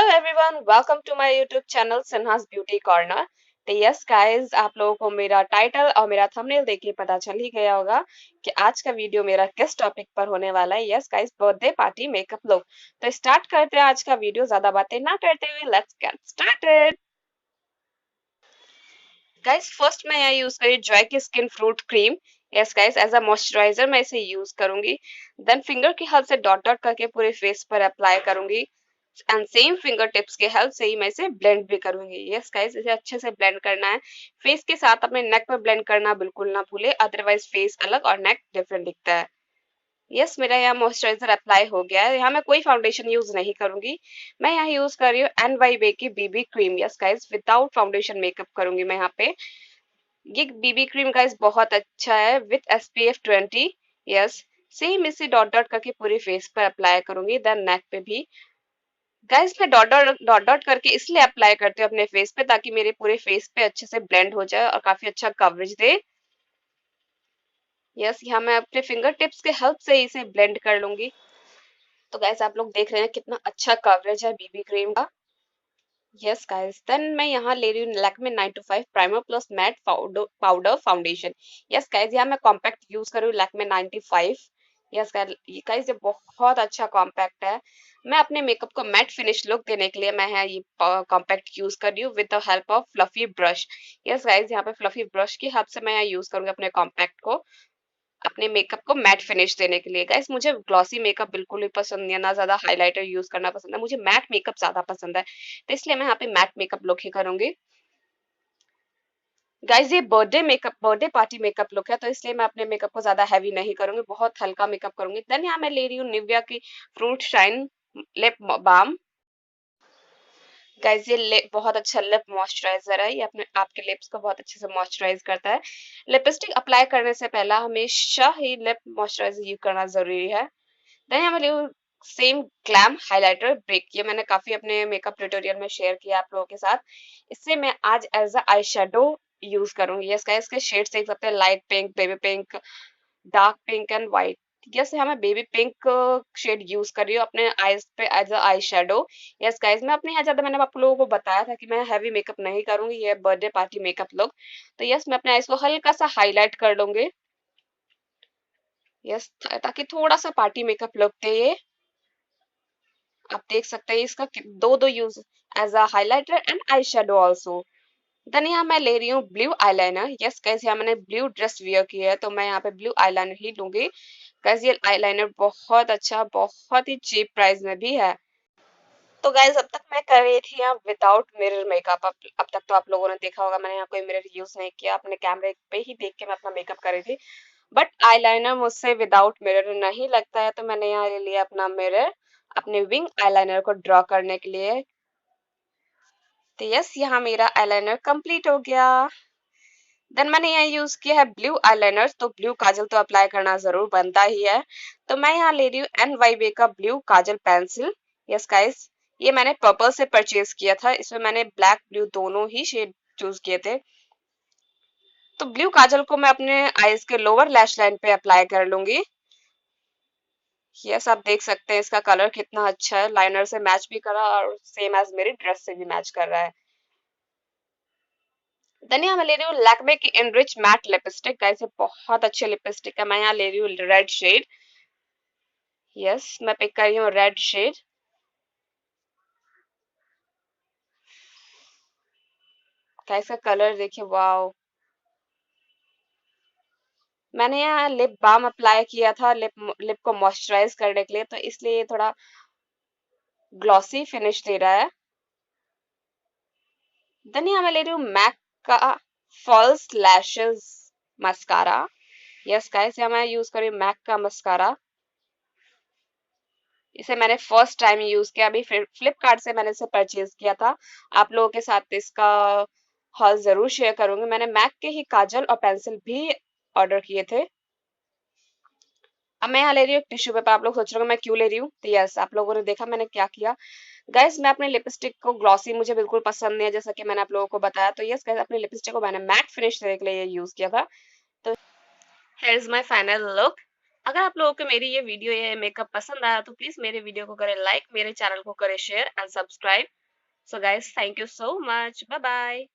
Everyone, welcome to my YouTube channel Sinha's beauty corner. तो yes guys, आप लोगों को मेरा टाइटल और मेरा थंबनेल देख के पता चल ही गया होगा कि आज का वीडियो मेरा किस टॉपिक पर होने वाला है। Yes guys, birthday party makeup look. तो स्टार्ट करते हैं आज का वीडियो, ज्यादा बातें ना करते हुए let's get started. Guys, first मैं यहाँ यूज करी जॉय की skin fruit cream. Yes guys, as a moisturiser मैं इसे यूज करूंगी। देन फिंगर की हेल्प से डॉट डॉट करके पूरे फेस पर अप्लाई करूंगी एंड सेम फिंगर टिप्स के हेल्प से ही मैं इसे ब्लेंड भी करूंगी। यस गाइस, इसे अच्छे से ब्लेंड करना है। फेस के साथ अपने नेक पर ब्लेंड करना बिल्कुल ना भूले, अदरवाइज फेस अलग और नेक डिफरेंट दिखता है। यस, मेरा यहाँ मॉइस्चराइजर अप्लाई हो गया है। यहाँ मैं कोई फाउंडेशन यूज नहीं करूंगी। मैं यहाँ यूज कर रही हूँ एन वाई बे की BB cream. Yes guys, without foundation makeup करूंगी मैं यहाँ पे। ये बीबी क्रीम गाइस बहुत अच्छा है विथ SPF 20। यस, सेम इसे डॉट डॉट करके पूरे फेस पर अप्लाई करूंगी, देन नेक पे भी। गाइस, मैं डॉट डॉट करके इसलिए अप्लाई करती हूँ अपने फेस पे ताकि मेरे पूरे फेस पे अच्छे से ब्लेंड हो जाए और काफी अच्छा कवरेज दे। यस, यहाँ मैं अपने फिंगर टिप्स के हेल्प से इसे ब्लेंड कर लूंगी। तो गाइस, आप लोग देख रहे हैं कितना अच्छा कवरेज है बीबी क्रीम का। यस गाइस, देन मैं यहाँ ले रही हूँ Lakme 925 primer plus mat powder foundation. Yes guys, यहाँ मैं कॉम्पैक्ट यूज कर रही हूँ लैक्मे 95। यस गाइस, ये बहुत अच्छा कॉम्पैक्ट है। मैं अपने मेकअप को मैट फिनिश लुक देने के लिए मैं यहाँ ये कॉम्पैक्ट यूज कर रही हूँ with the help of fluffy brush. Yes guys, यहाँ पे फ्लफी ब्रश की हेल्प से मैं यहाँ यूज करूंगी अपने कॉम्पैक्ट को अपने मेकअप को मैट फिनिश देने के लिए। गाइस, मुझे ग्लॉसी मेकअप बिल्कुल भी पसंद नहीं है, ना ज्यादा हाइलाइटर यूज करना पसंद है, मुझे मैट मेकअप ज्यादा पसंद है। तो इसलिए मैं यहाँ पे मैट मेकअप लुक ही करूंगी। गाइस, ये बर्थडे पार्टी मेकअप लुक है, तो इसलिए मैं अपने मेकअप को ज्यादा हैवी नहीं करूंगी, बहुत हल्का मेकअप करूंगी। देन यहाँ मैं ले रही हूँ निविया की fruit shine lip balm. Guys, ये बहुत अच्छा लिप मॉइस्चराइजर है। ये अपने आपके लिप्स को बहुत अच्छे से मॉइस्चराइज करता है। लिपस्टिक अप्लाई करने से पहला हमेशा ही लिप मॉइस्चराइजर यूज करना जरूरी है। देन यहाँ मैं सेम ग्लैम हाइलाइटर ब्रिक। ये मैंने काफी अपने मेकअप ट्यूटोरियल में शेयर किया आप लोगों के साथ। इससे मैं आज as a eye shadow use करूंगी। यस गाइस, इसके शेड्स देख सकते हैं, light pink, baby pink, dark pink and white. Yes, यहाँ मैं बेबी पिंक शेड यूज कर रही हूँ अपने आईज पे as a eye shadow. Yes guys, मैं अपने यहाँ ज्यादा मैंने आप लोगों को बताया था कि मैं हैवी मेकअप नहीं करूंगी, ये बर्थडे पार्टी मेकअप लुक। तो यस, मैं अपने आईज को हल्का सा हाईलाइट कर लूंगी। यस, ताकि थोड़ा सा पार्टी मेकअप लुक दे ये। आप देख सकते हैं इसका दो दो use as a highlighter and eye shadow also. Then यहाँ मैं ले रही हूँ ब्लू आईलाइनर। यस गाइस, यहाँ मैंने ब्लू ड्रेस वियर की है तो मैं यहाँ पे ब्लू आईलाइनर ही लूंगी। गाइस, ये आईलाइनर बहुत अच्छा, बहुत ही चीप प्राइस में भी है। तो गाइस, अब तक मैं कर रही थी यहाँ विदाउट मिरर मेकअप। अब तक तो आप लोगों ने देखा होगा मैंने यहाँ कोई मिरर यूज नहीं किया, अपने कैमरे पे ही देख के मैं अपना मेकअप कर रही थी। बट आईलाइनर मुझसे विदाउट मिरर नहीं लगता है, तो मैंने यहाँ ले लिया अपना मिरर अपने विंग आईलाइनर को ड्रॉ करने के लिए। तो यस, यहाँ मेरा आईलाइनर कंप्लीट हो गया। देन मैंने यहाँ यूज किया है ब्लू आईलाइनर। तो ब्लू काजल तो अप्लाई करना जरूर बनता ही है। तो मैं यहाँ ले रही हूँ NYB का ब्लू काजल पेंसिल। यस गाइस, ये मैंने पर्पल से परचेज किया था। इसमें मैंने ब्लैक ब्लू दोनों ही शेड चूज किए थे। तो ब्लू काजल को मैं अपने आईज के लोअर लैश लाइन पे अप्लाई कर लूंगी। यस, आप देख सकते हैं इसका कलर कितना अच्छा है, लाइनर से मैच भी कर रहा है और सेम एज मेरी ड्रेस से भी मैच कर रहा है। देन यहाँ मैं ले रही हूँ लैक्मे की इनरिच मैट लिपस्टिक। गाइस, ये बहुत अच्छी लिपस्टिक है। मैं यहाँ ले रही हूँ रेड शेड। यस, मैं पिक कर रही हूँ रेड शेड। गाइस, का कलर देखिए, वाओ। मैंने यहाँ लिप बाम अप्लाई किया था लिप लिप को मॉइस्चराइज करने के लिए, तो इसलिए ये थोड़ा ग्लॉसी फिनिश दे रहा है। देन यहाँ मैं ले रही हूँ मैक का false lashes mascara. Yes guys, यहाँ मैं यूज कर रही हूँ मैक का मस्कारा। इसे मैंने फर्स्ट टाइम यूज किया, अभी फ्लिपकार्ट से मैंने इसे परचेज किया था। आप लोगों के साथ इसका हॉल जरूर शेयर करूंगी। मैंने मैक के ही काजल और पेंसिल भी ऑर्डर किए थे। अब मैं यहाँ ले रही हूँ टिश्यू पेपर। आप लोग सोच रहे हो मैं क्यों ले रही हूँ, तो यस, आप लोगों ने देखा मैंने क्या किया। गाइस, मैं अपने लिपस्टिक को ग्लॉसी मुझे बिल्कुल पसंद नहीं है, जैसा कि मैंने आप लोगों को बताया। तो यस गाइस, अपने लिपस्टिक को मैंने मैट फिनिश देने के लिए यूज किया था। तो here is my final look. अगर आप लोगों को मेरी ये वीडियो या मेकअप पसंद आया तो प्लीज मेरे वीडियो को करें लाइक, मेरे चैनल को करें share and subscribe. So guys, thank you so much. Bye bye.